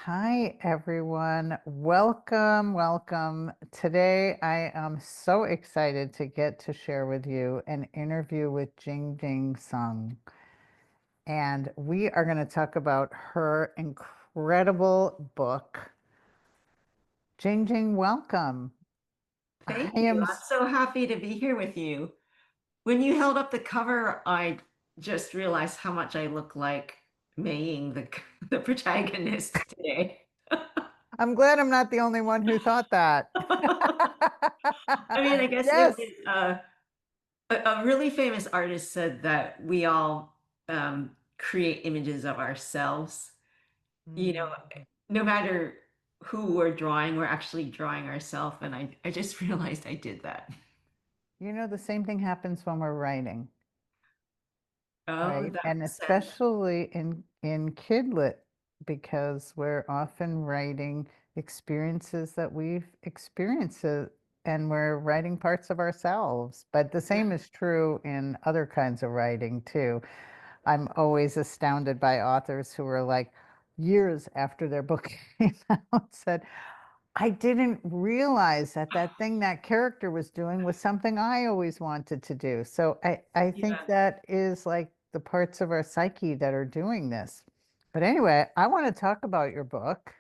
Hi, everyone. Welcome, welcome. Today, I am so excited to get to share with you an interview with Jing Jing Tsong. And we are going to talk about her incredible book. Jing Jing, welcome. I Thank you. am, I'm so happy to be here with you. When you held up the cover, I just realized how much I look like Maying, the the protagonist today. I'm glad I'm not the only one who thought that. I mean, I guess it Yes. was a really famous artist said that we all create images of ourselves. You know, Mm. no matter who we're drawing, we're actually drawing ourselves. And I just realized I did that. You know, the same thing happens when we're writing. Oh, Right. that And makes sense. especially in kidlit, because we're often writing experiences that we've experienced and we're writing parts of ourselves. But the Yeah. same is true in other kinds of writing too. I'm always astounded by authors who are like years after their book came out said, I didn't realize that that thing that character was doing was something I always wanted to do. So I think Yeah. that is like the parts of our psyche that are doing this. But anyway, I want to talk about your book.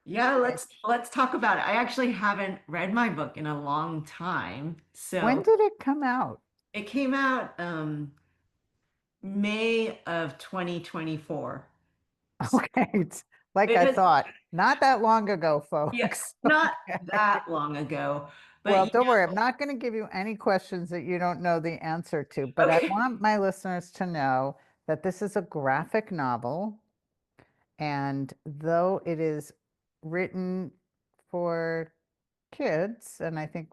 Yeah, And let's talk about it. I actually haven't read my book in a long time. when So did it come out? it came out May of 2024. So Okay, it's like it I has, thought, not that long ago, yeah, folks. not Okay. that long ago. But Well, you don't worry, I'm know, not going to give you any questions that you don't know the answer to, but I okay. want my listeners to know that this is a graphic novel. And though it is written for kids, and I think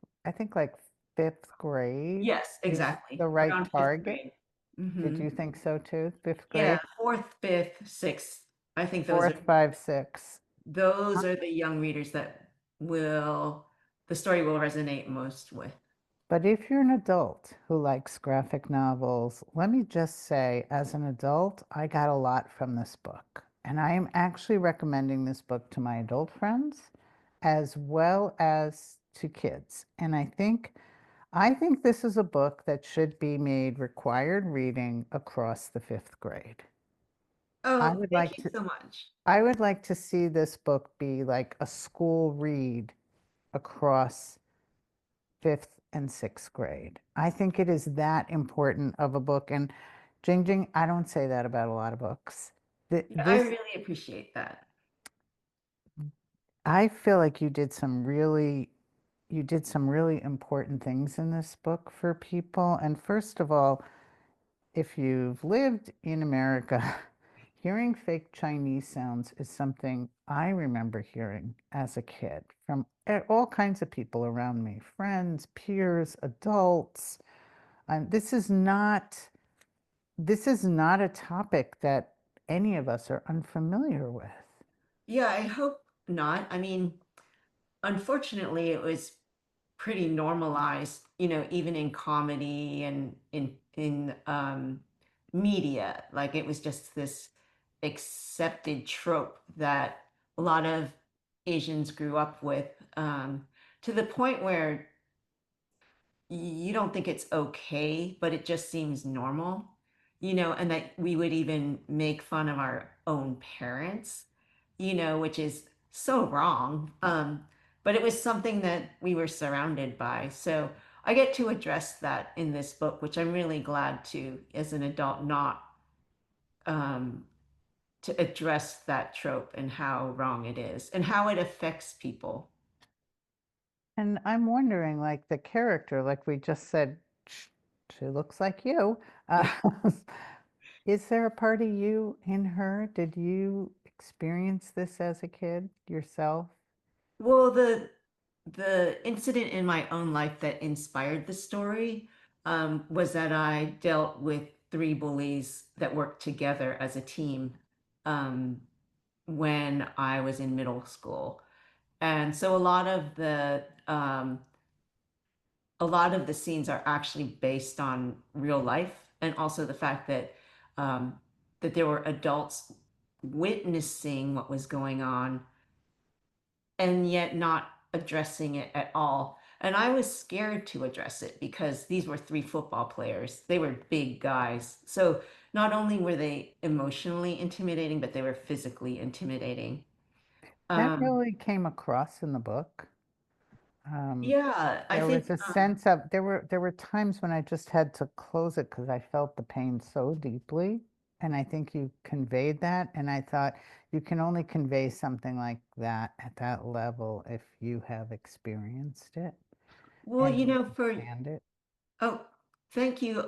like fifth grade Yes, is the exactly. right Around fifth target. grade. Did Hmm. you think so too? Fifth Yeah, grade? fourth, fifth, sixth. I think Fourth, five, six. those are the young readers that will the story will resonate most with. But if you're an adult who likes graphic novels, let me just say, as an adult, I got a lot from this book. And I am actually recommending this book to my adult friends as well as to kids. And I think this is a book that should be made required reading across the fifth grade. I Oh, would thank like you to so much. I would like to see this book be like a school read across fifth and sixth grade. I think it is that important of a book. And Jing Jing, I don't say that about a lot of books. Yeah, I This, really appreciate that. I feel like you did some really important things in this book for people. And first of all, if you've lived in America, hearing fake Chinese sounds is something I remember hearing as a kid from all kinds of people around me, friends, peers, adults. And this is not a topic that any of us are unfamiliar with. Yeah, I hope not. I mean, unfortunately, it was pretty normalized, even in comedy and in media. Like it was just this accepted trope that a lot of Asians grew up with, to the point where you don't think it's okay, but it just seems normal, and that we would even make fun of our own parents, which is so wrong. But it was something that we were surrounded by. So I get to address that in this book, which I'm really glad to, as an adult, not um, to address that trope and how wrong it is and how it affects people. And I'm wondering, like the character, like we just said, she looks like you. Yeah. Uh, is there a part of you in her? Did you experience this as a kid yourself? Well, the incident in my own life that inspired the story was that I dealt with three bullies that worked together as a team um, when I was in middle school, and so a lot of the scenes are actually based on real life, and also the fact that that there were adults witnessing what was going on and yet not addressing it at all. And I was scared to address it because these were three football players. They were big guys. So not only were they emotionally intimidating, but they were physically intimidating. That Um, really came across in the book. Um, yeah, I there think was a sense of there were times when I just had to close it because I felt the pain so deeply, and I think you conveyed that. And I thought you can only convey something like that at that level if you have experienced it well, and you you know, for understand it. oh, thank you.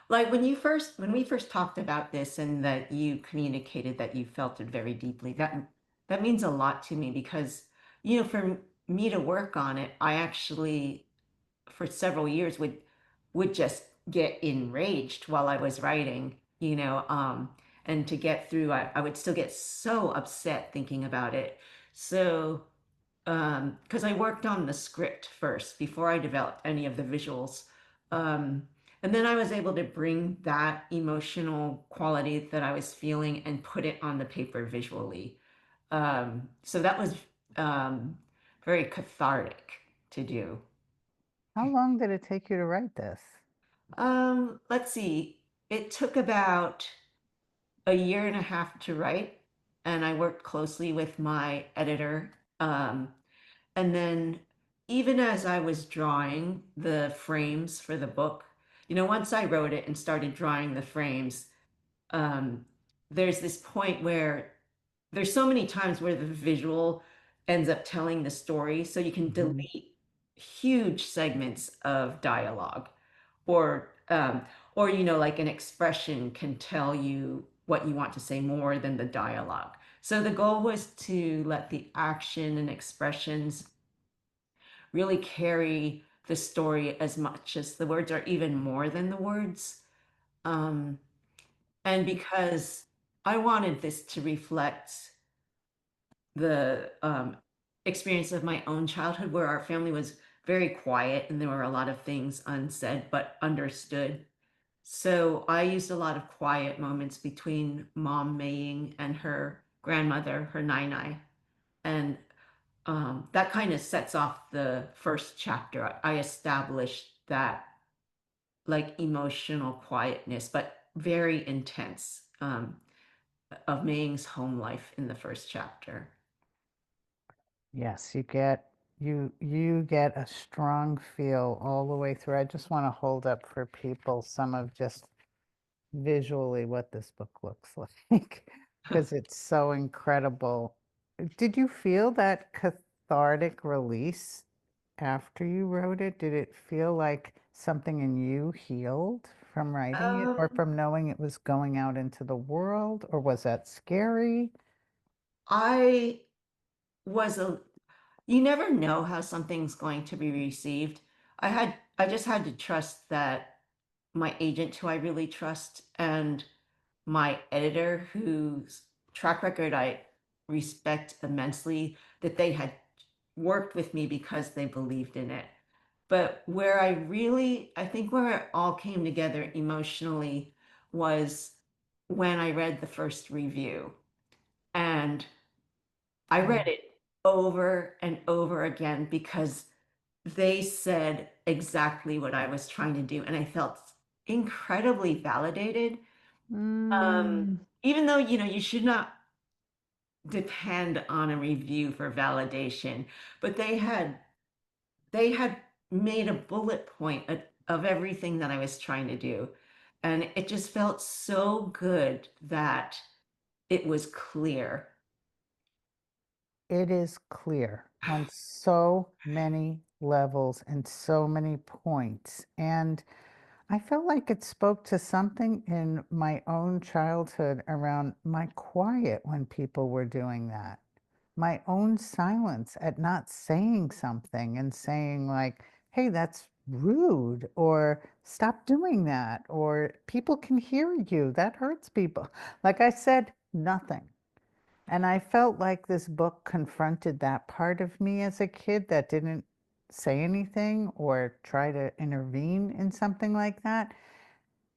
Like when we first talked about this and that you communicated that you felt it very deeply, that means a lot to me because, you know, for me to work on it, I actually for several years would just get enraged while I was writing, and to get through, I would still get so upset thinking about it. So because I worked on the script first before I developed any of the visuals. Um, and then I was able to bring that emotional quality that I was feeling and put it on the paper visually. So that was um, very cathartic to do. How long did it take you to write this? Let's see. It took about a year and a half to write, and I worked closely with my editor. And then even as I was drawing the frames for the book, once I wrote it and started drawing the frames, um, there's this point where there's so many times where the visual ends up telling the story, so you can Mhm. delete huge segments of dialogue, or like an expression can tell you what you want to say more than the dialogue. So the goal was to let the action and expressions really carry the story as much as the words, or even more than the words. Um, and because I wanted this to reflect the experience of my own childhood, where our family was very quiet and there were a lot of things unsaid but understood. So I used a lot of quiet moments between Mom Maying and her grandmother, her Nai Nai. And that kind of sets off the first chapter. I established that like emotional quietness, but very intense, of Ming's home life in the first chapter. Yes, you get a strong feel all the way through. I just want to hold up for people some of just visually what this book looks like because it's so incredible. Did you feel that cathartic release after you wrote it? Did it feel like something in you healed from writing it or Um, from knowing it was going out into the world, or was that scary? I was a, you never know how something's going to be received. I just had to trust that my agent, who I really trust, and my editor, whose track record I respect immensely, that they had worked with me because they believed in it. But I think where it all came together emotionally was when I read the first review. And I read Mm. it over and over again because they said exactly what I was trying to do. And I felt incredibly validated. Mm. Even though, you should not depend on a review for validation, but they had made a bullet point of everything that I was trying to do. And it just felt so good that it was clear. It is clear on so many levels and so many points. And I felt like it spoke to something in my own childhood around my quiet when people were doing that. My own silence at not saying something and saying, like, hey, that's rude, or stop doing that, or people can hear you. That hurts people. Like I said, nothing. And I felt like this book confronted that part of me as a kid that didn't say anything or try to intervene in something like that.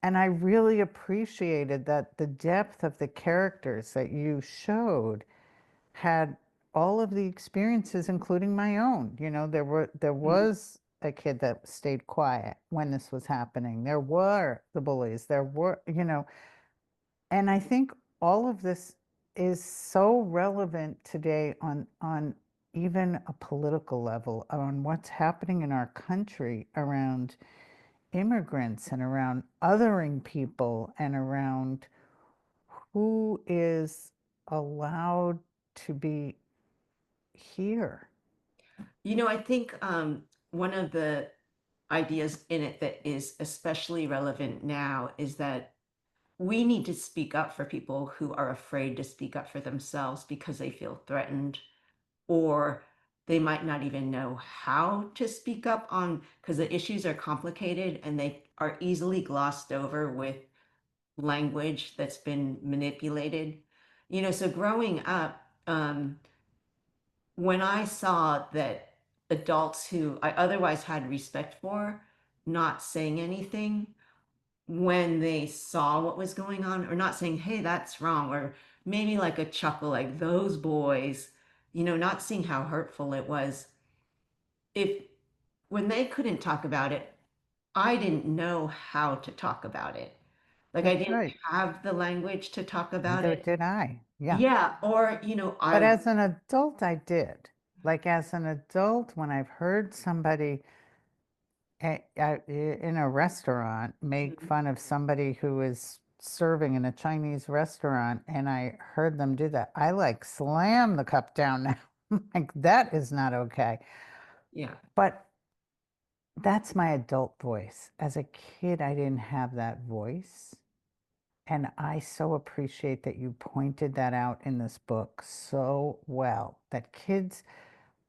And I really appreciated that the depth of the characters that you showed had all of the experiences, including my own. There Mhm. was a kid that stayed quiet when this was happening. There were the bullies. There were, and I think all of this is so relevant today on even a political level, on what's happening in our country around immigrants and around othering people and around who is allowed to be here. I think one of the ideas in it that is especially relevant now is that we need to speak up for people who are afraid to speak up for themselves because they feel threatened, or they might not even know how to speak up on, because the issues are complicated and they are easily glossed over with language that's been manipulated. So growing up, when I saw that adults who I otherwise had respect for not saying anything when they saw what was going on, or not saying, hey, that's wrong, or maybe like a chuckle, like those boys, not seeing how hurtful it was. If When they couldn't talk about it, I didn't know how to talk about it. Like I That's didn't right. have the language to talk about Neither it. did I. Yeah. Yeah. Or, But I, as an adult, I did. Like as an adult, when I've heard somebody in a restaurant make Mhm. fun of somebody who is serving in a Chinese restaurant, and I heard them do that, I like slam the cup down now. Like, that is not okay. Yeah. But that's my adult voice. As a kid, I didn't have that voice. And I so appreciate that you pointed that out in this book so well, that kids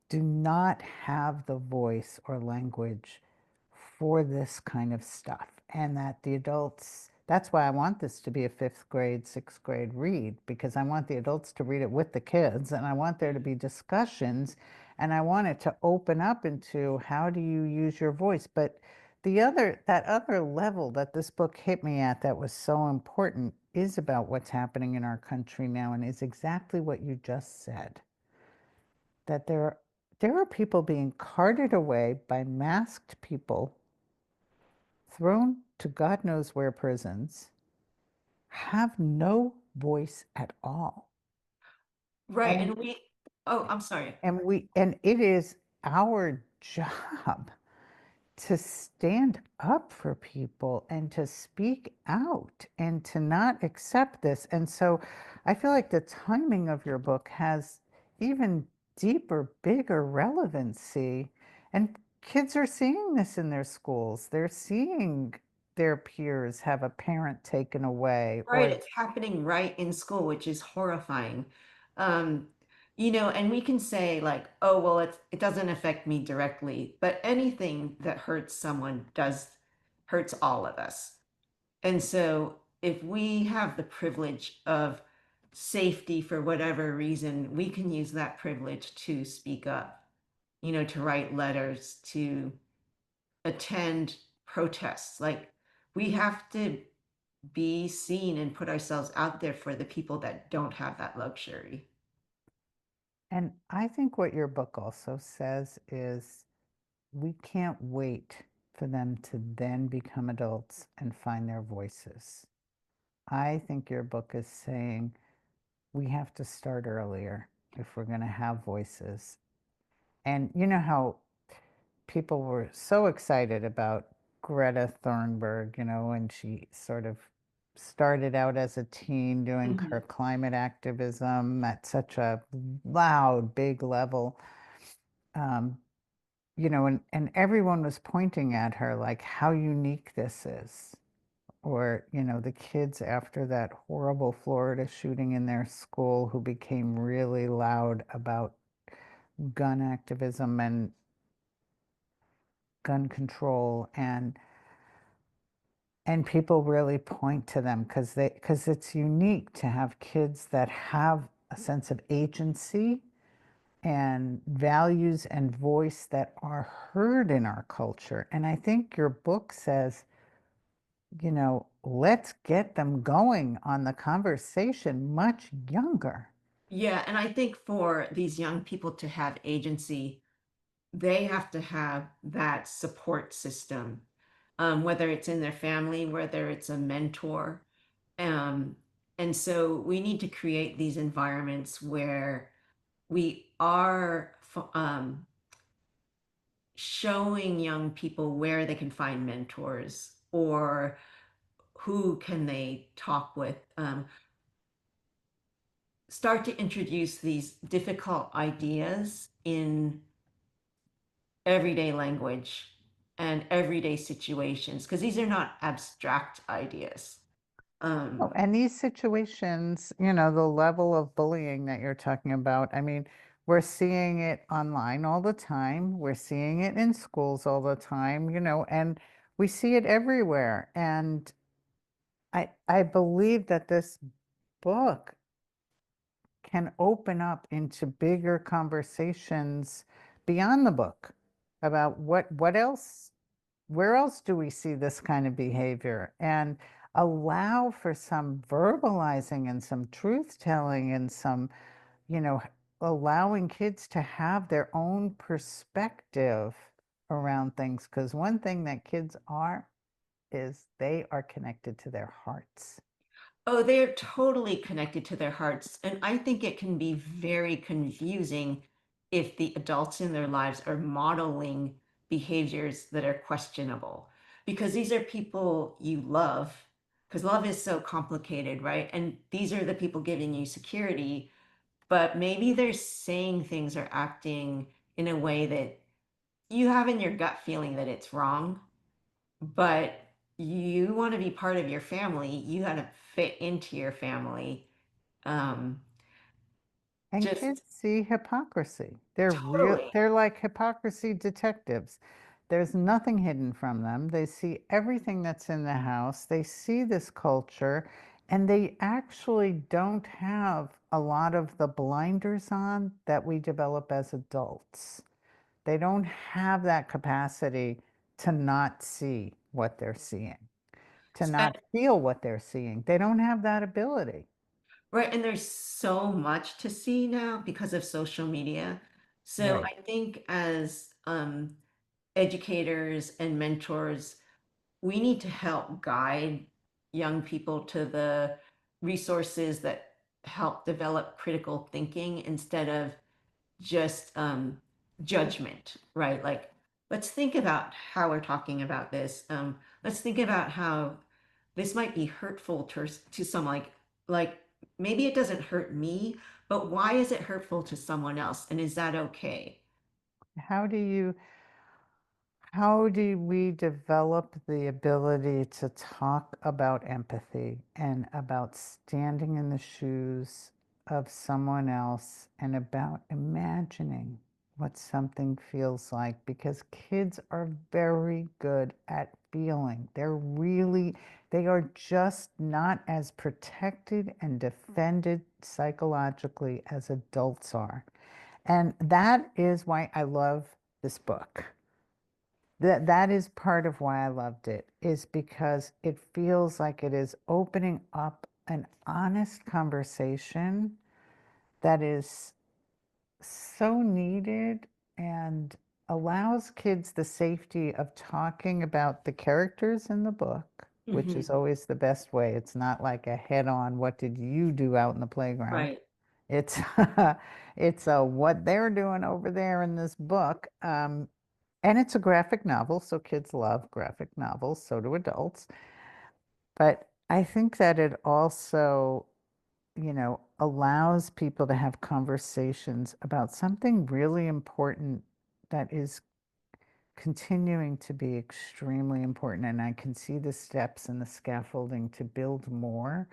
do not have the voice or language for this kind of stuff. And that the adults, that's why I want this to be a fifth grade, sixth grade read, because I want the adults to read it with the kids, and I want there to be discussions, and I want it to open up into how do you use your voice. But that other level that this book hit me at that was so important is about what's happening in our country now, and is exactly what you just said, that there are people being carted away by masked people, thrown to God knows where prisons, have no voice at all. Right. And Oh, I'm sorry. and it is our job to stand up for people and to speak out and to not accept this. And so I feel like the timing of your book has even deeper, bigger relevancy. And kids are seeing this in their schools. They're seeing their peers have a parent taken away Right, or it's happening right in school, which is horrifying. Um, and we can say like, oh, well, it doesn't affect me directly, but anything that hurts someone does hurts all of us. And so if we have the privilege of safety for whatever reason, we can use that privilege to speak up, to write letters, to attend protests. Like we have to be seen and put ourselves out there for the people that don't have that luxury. and I think what your book also says is we can't wait for them to then become adults and find their voices. I think your book is saying we have to start earlier if we're going to have voices. And you know how people were so excited about Greta Thunberg, and she sort of started out as a teen doing her Mhm. climate activism at such a loud, big level. Um, and everyone was pointing at her like how unique this is. Or, the kids after that horrible Florida shooting in their school who became really loud about gun activism and gun control, and people really point to them because it's unique to have kids that have a sense of agency and values and voice that are heard in our culture. And I think your book says let's get them going on the conversation much younger. Yeah, and I think for these young people to have agency, they have to have that support system, whether it's in their family, whether it's a mentor. Um, and so we need to create these environments where we are showing young people where they can find mentors or who can they talk with. Start to introduce these difficult ideas in everyday language and everyday situations because these are not abstract ideas. Oh, Um, and these situations, the level of bullying that you're talking about, I mean, we're seeing it online all the time. We're seeing it in schools all the time, and we see it everywhere. And I believe that this book can open up into bigger conversations beyond the book about what else, where else do we see this kind of behavior, and allow for some verbalizing and some truth telling and some, you know, allowing kids to have their own perspective around things. Because one thing that kids are is they are connected to their hearts. oh, they're totally connected to their hearts. And I think it can be very confusing if the adults in their lives are modeling behaviors that are questionable because these are people you love because love is so complicated, right? And these are the people giving you security, but maybe they're saying things or acting in a way that you have in your gut feeling that it's wrong, but you want to be part of your family. You got to fit into your family. Um, And just kids see hypocrisy. They're real, totally. they're like hypocrisy detectives. There's nothing hidden from them. They see everything that's in the house. They see this culture, and they actually don't have a lot of the blinders on that we develop as adults. They don't have that capacity to not see what they're seeing, to And, not feel what they're seeing. They don't have that ability. right. And there's so much to see now because of social media. So Right. I think as educators and mentors, we need to help guide young people to the resources that help develop critical thinking instead of just judgment, right? Like, let's think about how we're talking about this. Let's think about how this might be hurtful to some like maybe it doesn't hurt me, but why is it hurtful to someone else? And is that okay? How do you How do we develop the ability to talk about empathy and about standing in the shoes of someone else and about imagining what something feels like? Because kids are very good at feeling. They are just not as protected and defended psychologically as adults are. And that is why I love this book. That is part of why I loved it, is because it feels like it is opening up an honest conversation that is so needed and allows kids the safety of talking about the characters in the book, which Hmm. is always the best way. It's not like a head-on, what did you do out in the playground? Right. It's it's what they're doing over there in this book. And it's a graphic novel, so kids love graphic novels, so do adults. But I think that it also, allows people to have conversations about something really important that is continuing to be extremely important. And I can see the steps and the scaffolding to build more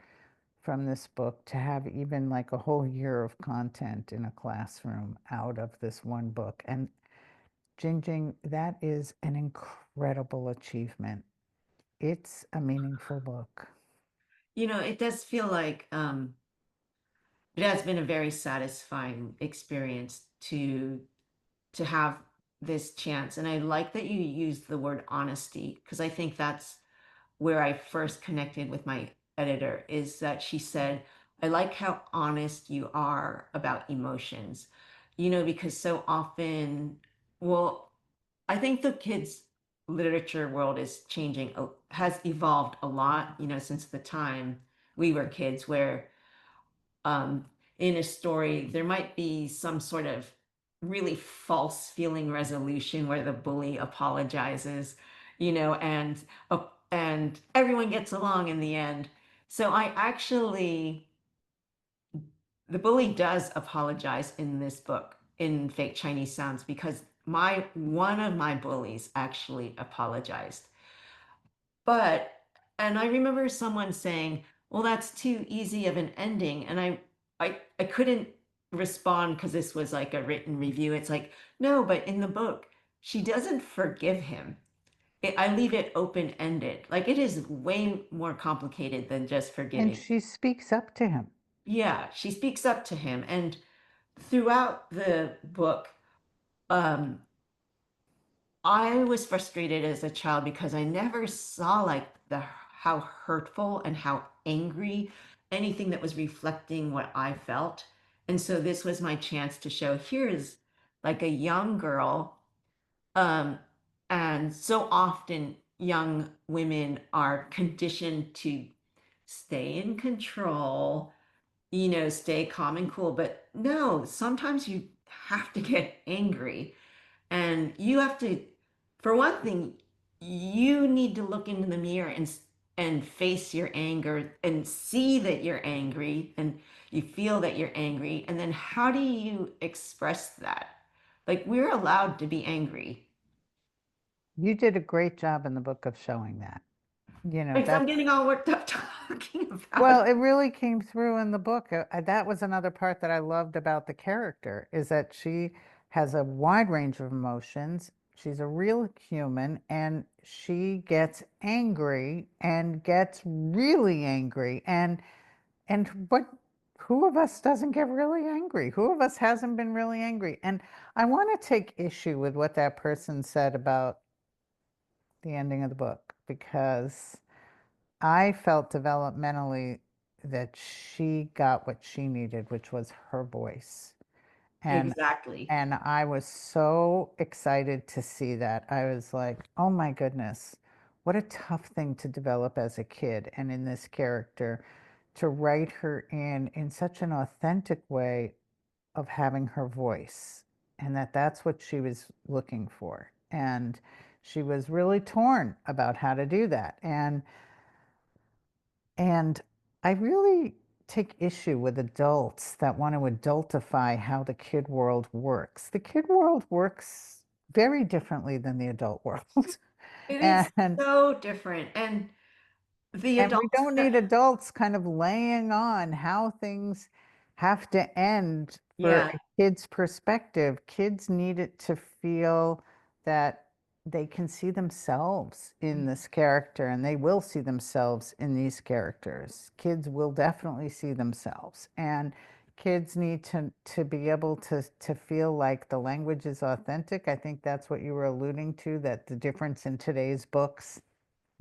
from this book, to have even like a whole year of content in a classroom out of this one book. And Jing Jing, that is an incredible achievement. It's a meaningful book. It does feel like it has been a very satisfying experience to have this chance. And I like that you used the word honesty because I think that's where I first connected with my editor is that she said, I like how honest you are about emotions, because so often, well, I think the kids' literature world is changing, has evolved a lot, since the time we were kids, where um, in a story, there might be some sort of really false feeling resolution where the bully apologizes, and everyone gets along in the end. So the bully does apologize in this book in Fake Chinese Sounds because my one of my bullies actually apologized. But, and I remember someone saying, well, that's too easy of an ending. And I couldn't respond because this was like a written review. It's like, no, but in the book, she doesn't forgive him. I leave it open ended. Like it is way more complicated than just And forgiving. she speaks up to him. Yeah, she speaks up to him. And throughout the book, um, I was frustrated as a child because I never saw like the how hurtful and how angry anything that was reflecting what I felt. And so this was my chance to show here's like a young girl. Um, and so often young women are conditioned to stay in control, stay calm and cool. But no, sometimes you have to get angry and you have to, for one thing, you need to look into the mirror and face your anger and see that you're angry and you feel that you're angry. And then how do you express that? Like we're allowed to be angry. You did a great job in the book of showing that. Like I'm That's, getting all worked up talking about well, it. it really came through in the book. That was another part that I loved about the character is that she has a wide range of emotions. She's a real human and she gets angry and gets really angry. And what who of us doesn't get really angry? Who of us hasn't been really angry? And I want to take issue with what that person said about the ending of the book because I felt developmentally that she got what she needed, which was her voice. And Exactly. and I was so excited to see that. I was like, "Oh my goodness, what a tough thing to develop as a kid." And in this character, to write her in such an authentic way of having her voice, and that's what she was looking for. And she was really torn about how to do that. And I really take issue with adults that want to adultify how the kid world works. The kid world works very differently than the adult world. It is and so different. And the and we adults don't need that, adults kind of laying on how things have to end for yeah, a kid's perspective. Kids need it to feel that they can see themselves in this character and they will see themselves in these characters. Kids will definitely see themselves. And kids need to be able to feel like the language is authentic. I think that's what you were alluding to, that the difference in today's books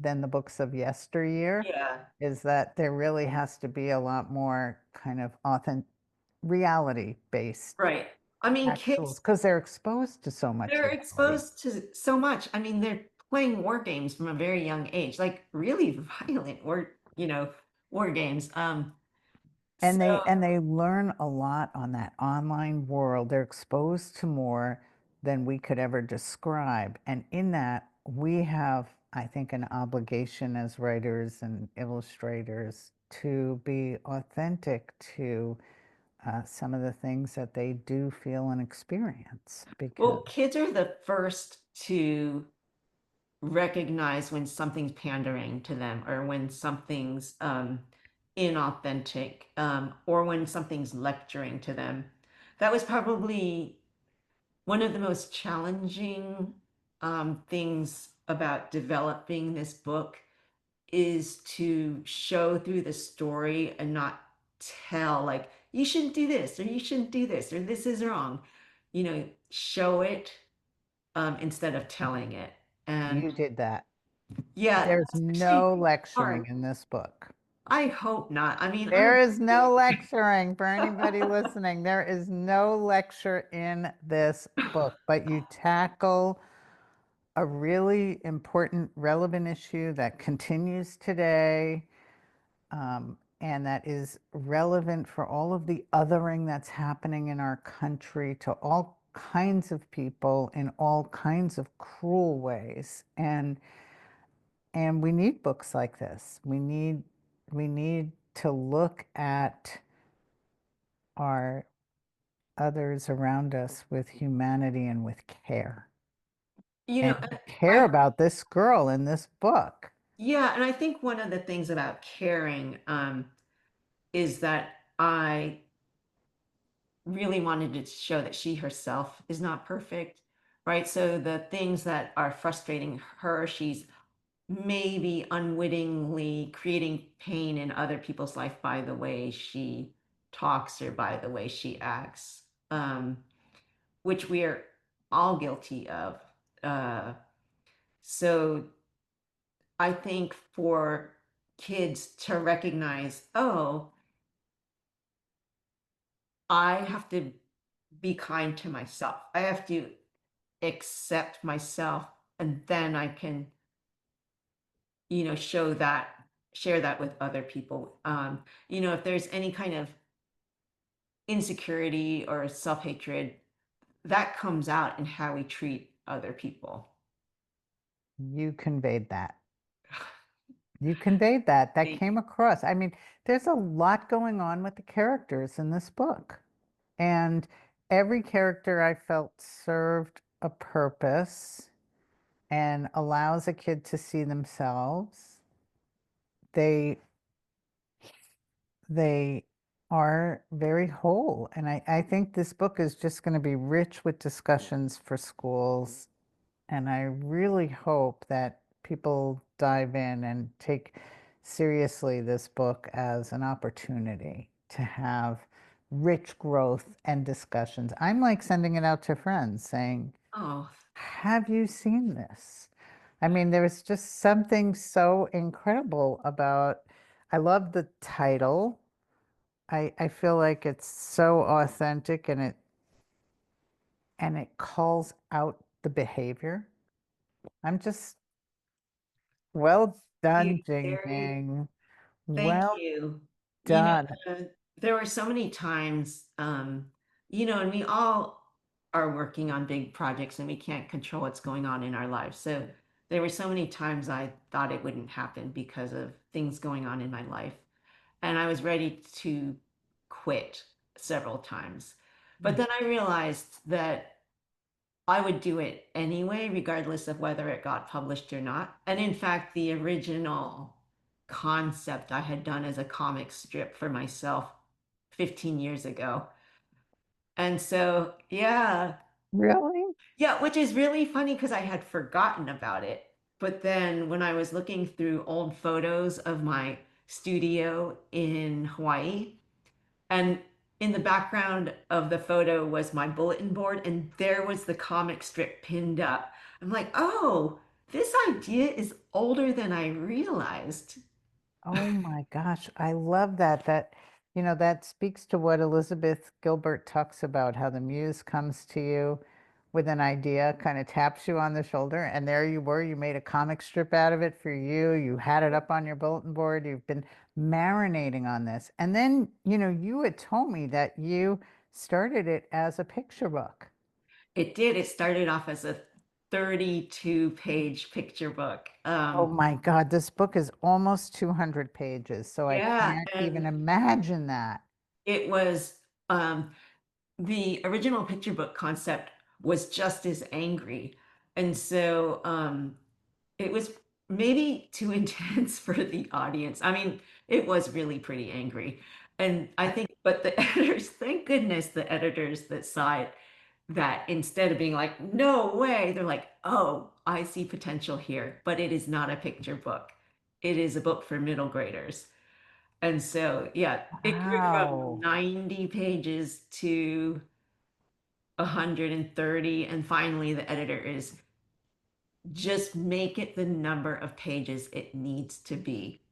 than the books of yesteryear yeah, is that there really has to be a lot more kind of authentic reality based right. I mean, actuals kids, because they're exposed to so much they're reality. exposed to so much. I mean, they're playing war games from a very young age, like really violent war games. And So they learn a lot on that online world. They're exposed to more than we could ever describe. And in that, we have, I think, an obligation as writers and illustrators to be authentic to some of the things that they do feel and experience because well, kids are the first to recognize when something's pandering to them or when something's inauthentic, or when something's lecturing to them. That was probably one of the most challenging things about developing this book is to show through the story and not tell like you shouldn't do this or you shouldn't do this or this is wrong. Show it instead of telling it. And you did that. Yeah, There's that's actually no lecturing hard. in this book. I hope not. I mean, There I'm is no lecturing for anybody listening. There is no lecture in this book, but you tackle a really important, relevant issue that continues today, and that is relevant for all of the othering that's happening in our country to all kinds of people in all kinds of cruel ways. And we need books like this. We need to look at our others around us with humanity and with care. you know, And you care about this girl in this book. yeah, and I think one of the things about caring is that I really wanted to show that she herself is not perfect, right? So the things that are frustrating her, she's maybe unwittingly creating pain in other people's life by the way she talks or by the way she acts, which we are all guilty of. Uh, so I think for kids to recognize, oh, I have to be kind to myself. I have to accept myself, and then I can, show that, share that with other people. If there's any kind of insecurity or self-hatred, that comes out in how we treat other people. You conveyed that. You conveyed that. That Thank you. came across. I mean, there's a lot going on with the characters in this book. And every character I felt served a purpose and allows a kid to see themselves. They they are very whole. And I think this book is just going to be rich with discussions for schools. And I really hope that people dive in and take seriously this book as an opportunity to have rich growth and discussions. I'm like sending it out to friends saying, Oh, have you seen this? I mean, there's just something so incredible about, I love the title. I feel like it's so authentic and it calls out the behavior. I'm just well you done, Jing very Jing. thank Well you. You know, done. there were so many times, and we all are working on big projects and we can't control what's going on in our lives. So there were so many times I thought it wouldn't happen because of things going on in my life. And I was ready to quit several times. But then I realized that I would do it anyway, regardless of whether it got published or not. And in fact, the original concept I had done as a comic strip for myself 15 years ago. And so, yeah, Really? yeah, which is really funny because I had forgotten about it. But then when I was looking through old photos of my studio in Hawaii, and in the background of the photo was my bulletin board, and there was the comic strip pinned up. I'm like, oh, this idea is older than I realized. Oh my gosh, I love that. That speaks to what Elizabeth Gilbert talks about, how the muse comes to you with an idea, kind of taps you on the shoulder, and there you were, you made a comic strip out of it for you. You had it up on your bulletin board. You've been marinating on this. And then, you had told me that you started it as a picture book. It did. It started off as a 32-page picture book. Oh my God, this book is almost 200 pages, so I Yeah, can't even and imagine that. it was the original picture book concept was just as angry. And so it was maybe too intense for the audience. I mean, it was really pretty angry. And I think, but the editors, thank goodness the editors that saw it, that instead of being like, no way, they're like, oh, I see potential here, but it is not a picture book. It is a book for middle graders. And so, yeah, it grew from Wow. 90 pages to 130. And finally, the editor is just make it the number of pages it needs to be.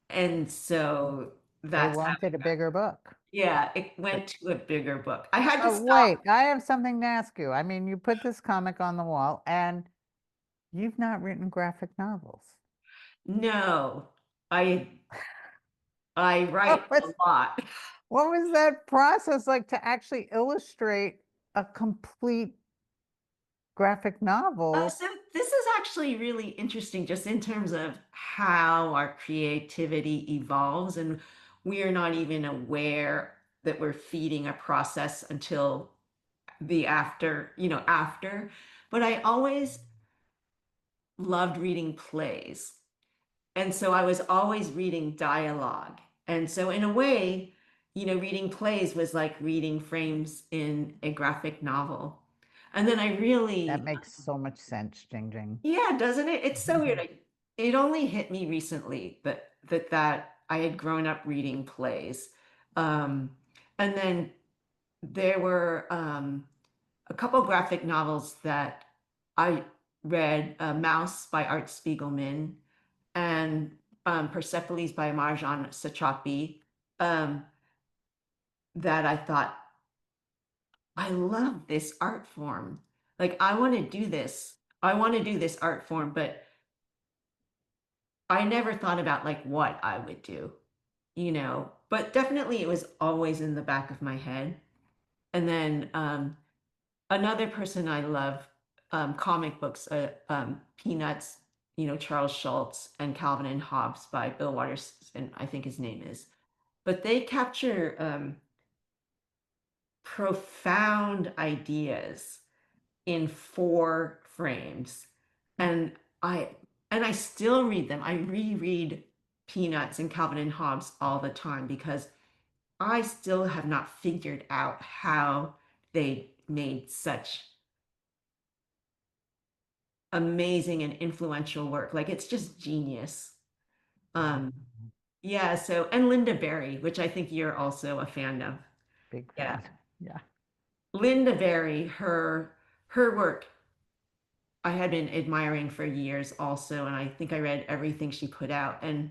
And so They that's how, wanted a bigger book. yeah, it But went to a bigger book. I had to but stop. wait, I have something to ask you. I mean, you put this comic on the wall and you've not written graphic novels. No, I I What write a was lot. what was that process like to actually illustrate a complete graphic novel? So this is actually really interesting just in terms of how our creativity evolves, and we are not even aware that we're feeding a process until the after, after. But I always loved reading plays. And so I was always reading dialogue. And so in a way, reading plays was like reading frames in a graphic novel. And then I That really, makes so much sense, Jing Jing. yeah, doesn't it? It's so weird. It only hit me recently that I had grown up reading plays. Um, and then there were a couple graphic novels that I read, Mouse by Art Spiegelman and Persepolis by Marjan Satrapi, um, that I thought, I love this art form. Like, I want to do this. I want to do this art form, but I never thought about like what I would do, but definitely it was always in the back of my head. And then another person I love, comic books, Peanuts, Charles Schultz and Calvin and Hobbes by Bill Watterson, I think his name is. But they capture profound ideas in four frames. And I and I still read them. I reread Peanuts and Calvin and Hobbes all the time because I still have not figured out how they made such amazing and influential work. Like it's just genius. Wow. Um, yeah, so and Linda Berry, which I think you're also a fan of. Big Yeah. fan. Yeah. Linda Berry, her work I had been admiring for years also, and I think I read everything she put out. And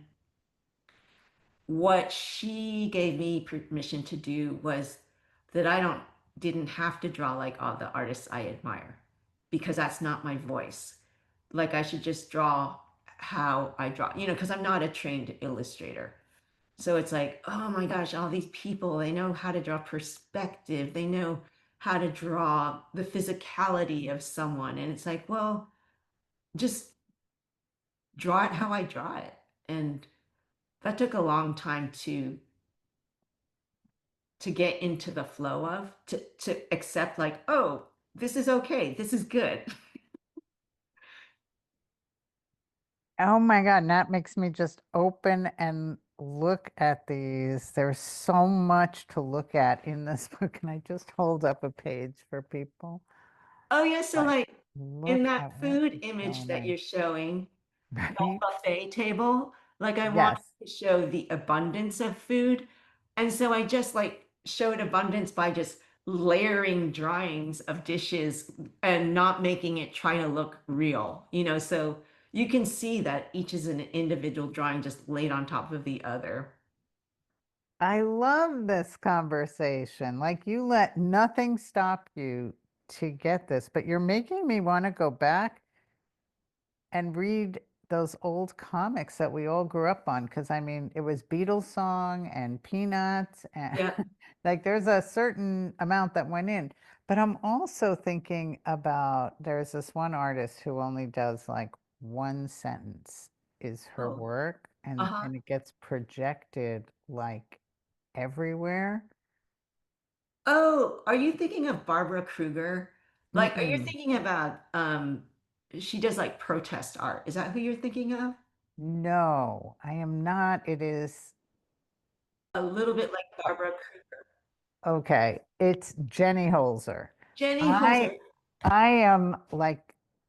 what she gave me permission to do was that I don't didn't have to draw like all the artists I admire because that's not my voice. Like I should just draw how I draw, because I'm not a trained illustrator. So it's like, oh my gosh, all these people, they know how to draw perspective. They know how to draw the physicality of someone. And it's like, well, just draw it how I draw it. And that took a long time to get into the flow of, to accept like, oh, this is okay. This is good. Oh my God, and that makes me just open and look at these. There's so much to look at in this book. And I just hold up a page for people? Oh yeah, so Like, like in look that at what food he's image that showing, you're showing, right? buffet table. Like I wanted Yes. to show the abundance of food. And so I just like showed abundance by just layering drawings of dishes and not making it try to look real, so you can see that each is an individual drawing just laid on top of the other. I love this conversation. Like, you let nothing stop you to get this, but you're making me want to go back and read those old comics that we all grew up on. Because I mean, it was Beatles song and Peanuts, and Yeah. like there's a certain amount that went in. But I'm also thinking about there's this one artist who only does like one sentence is her Oh, work, and uh-huh. it gets projected like everywhere. Oh, are you thinking of Barbara Kruger? Like, are you Mm-mm. thinking about she does like protest art. Is that who you're thinking of? No, I am not. It is A little bit like Barbara Kruger. okay. It's Jenny Holzer. Jenny I Holzer. I am like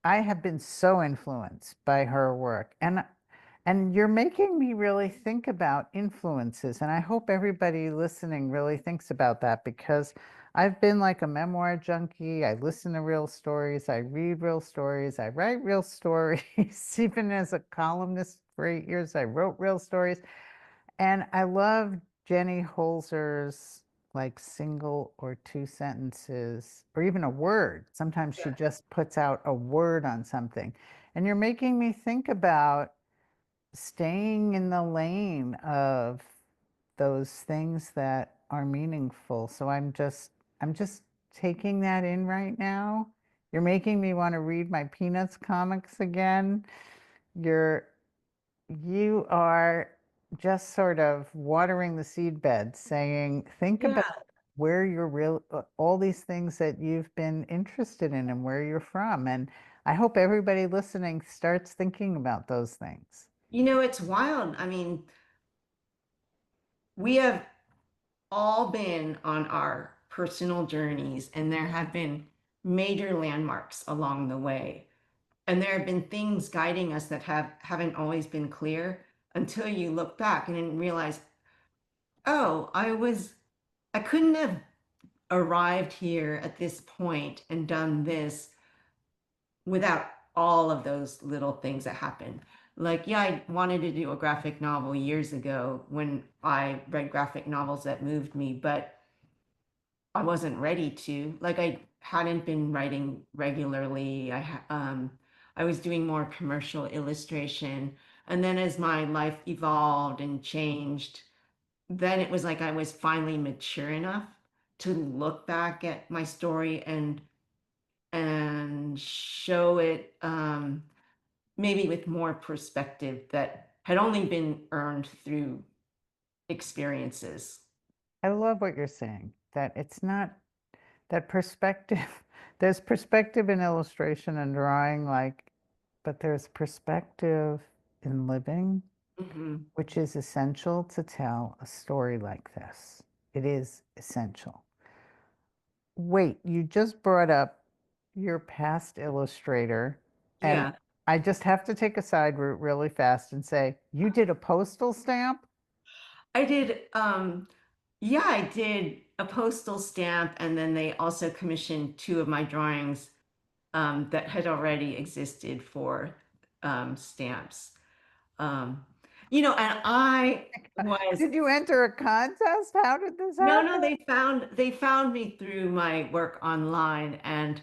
I have been so influenced by her work, and you're making me really think about influences, and I hope everybody listening really thinks about that because I've been like a memoir junkie. I listen to real stories. I read real stories. I write real stories. Even as a columnist for 8 years, I wrote real stories. And I love Jenny Holzer's like single or two sentences or even a word. Sometimes she Yeah. just puts out a word on something. And you're making me think about staying in the lane of those things that are meaningful. So I'm just taking that in right now. You're making me want to read my Peanuts comics again. You're you are just sort of watering the seed bed, saying, think about Yeah. where you're real, all these things that you've been interested in and where you're from. And I hope everybody listening starts thinking about those things. It's wild. I mean, we have all been on our personal journeys, and there have been major landmarks along the way. And there have been things guiding us that haven't always been clear until you look back and then realize, oh, I couldn't have arrived here at this point and done this without all of those little things that happened. Like, yeah, I wanted to do a graphic novel years ago when I read graphic novels that moved me, but I wasn't ready to. Like, I hadn't been writing regularly. I was doing more commercial illustration. And then as my life evolved and changed, then it was like I was finally mature enough to look back at my story and show it maybe with more perspective that had only been earned through experiences. I love what you're saying, that it's not that perspective, there's perspective in illustration and drawing, like, but there's perspective in living, Hmm. which is essential to tell a story like this. It is essential. Wait, you just brought up your past illustrator, and Yeah, I just have to take a side route really fast and say, you did a postal stamp? I did. Yeah, I did a postal stamp, and then they also commissioned two of my drawings that had already existed for stamps. Um, and I was Did you enter a contest? How did this no, no, happen? they found me through my work online, and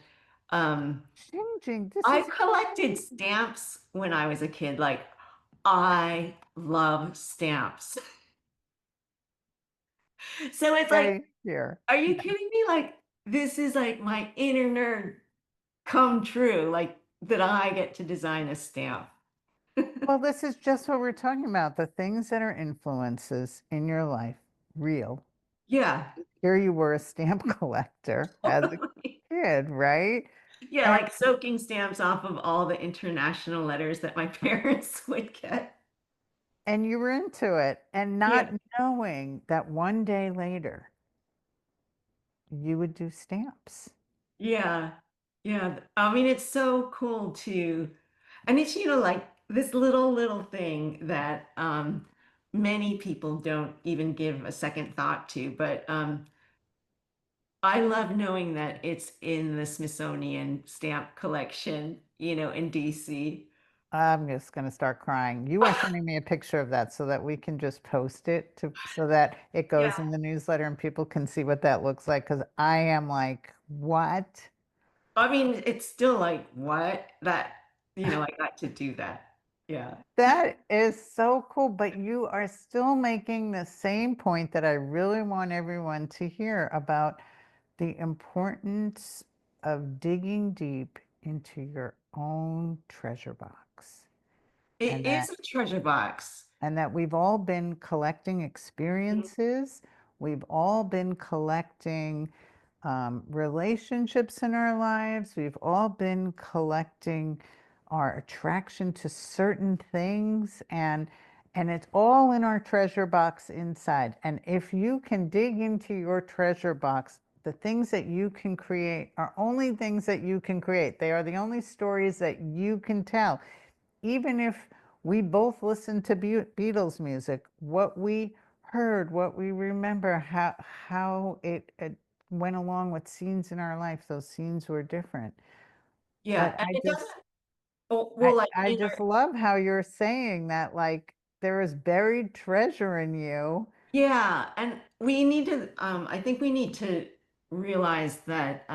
um, Jing Jing, this I is collected stamps when I was a kid. Like, I love stamps. So it's like, right here. are you kidding me? Like, this is like my inner nerd come true, like that I get to design a stamp. Well, this is just what we're talking about, the things that are influences in your life, real. Yeah. Here you were a stamp collector as a kid, right? Yeah, And like soaking stamps off of all the international letters that my parents would get. and you were into it and Yeah. not knowing that one day later you would do stamps. Yeah. Yeah. I mean, it's so cool too. And it's, like this little thing that many people don't even give a second thought to, but I love knowing that it's in the Smithsonian stamp collection, in DC. I'm just going to start crying. You are sending me a picture of that so that we can just post it to so that it goes Yeah. in the newsletter and people can see what that looks like. Because I am like, what? I mean, it's still like, what? I got to do that. Yeah. That is so cool. But you are still making the same point that I really want everyone to hear about the importance of digging deep into your own treasure box. It And is that a treasure box. we've all been collecting Mhm. experiences. We've all been collecting relationships in our lives. We've all been collecting our attraction to certain things, and it's all in our treasure box inside. And if you can dig into your treasure box, the things that you can create are only things that you can create. They are the only stories that you can tell. Even if we both listened to Beatles music, what we heard, what we remember, how it went along with scenes in our life. Those scenes were different. Yeah, But and I it just, doesn't. Oh, well, like I in just our, love how you're saying that, like, there is buried treasure in you. yeah, and we need to. I think we need to realize that.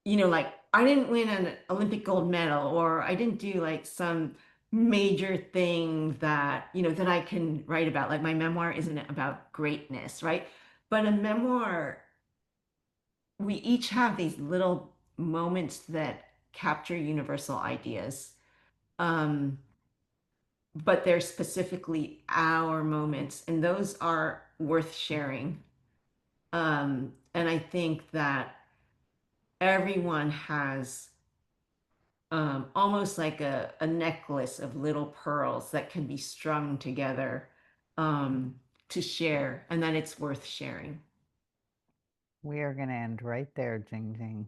Like I didn't win an Olympic gold medal, or I didn't do like some major thing that, that I can write about. Like my memoir isn't about greatness, right? But a memoir, we each have these little moments that capture universal ideas. Um, but they're specifically our moments, and those are worth sharing. And I think that everyone has almost like a necklace of little pearls that can be strung together to share, and that it's worth sharing. We are going to end right there, Jing Jing.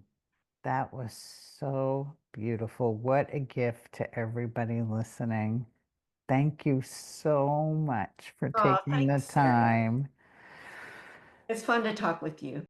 That was so beautiful. What a gift to everybody listening. Thank you so much for Oh, taking the thanks, Sarah. time. It's fun to talk with you.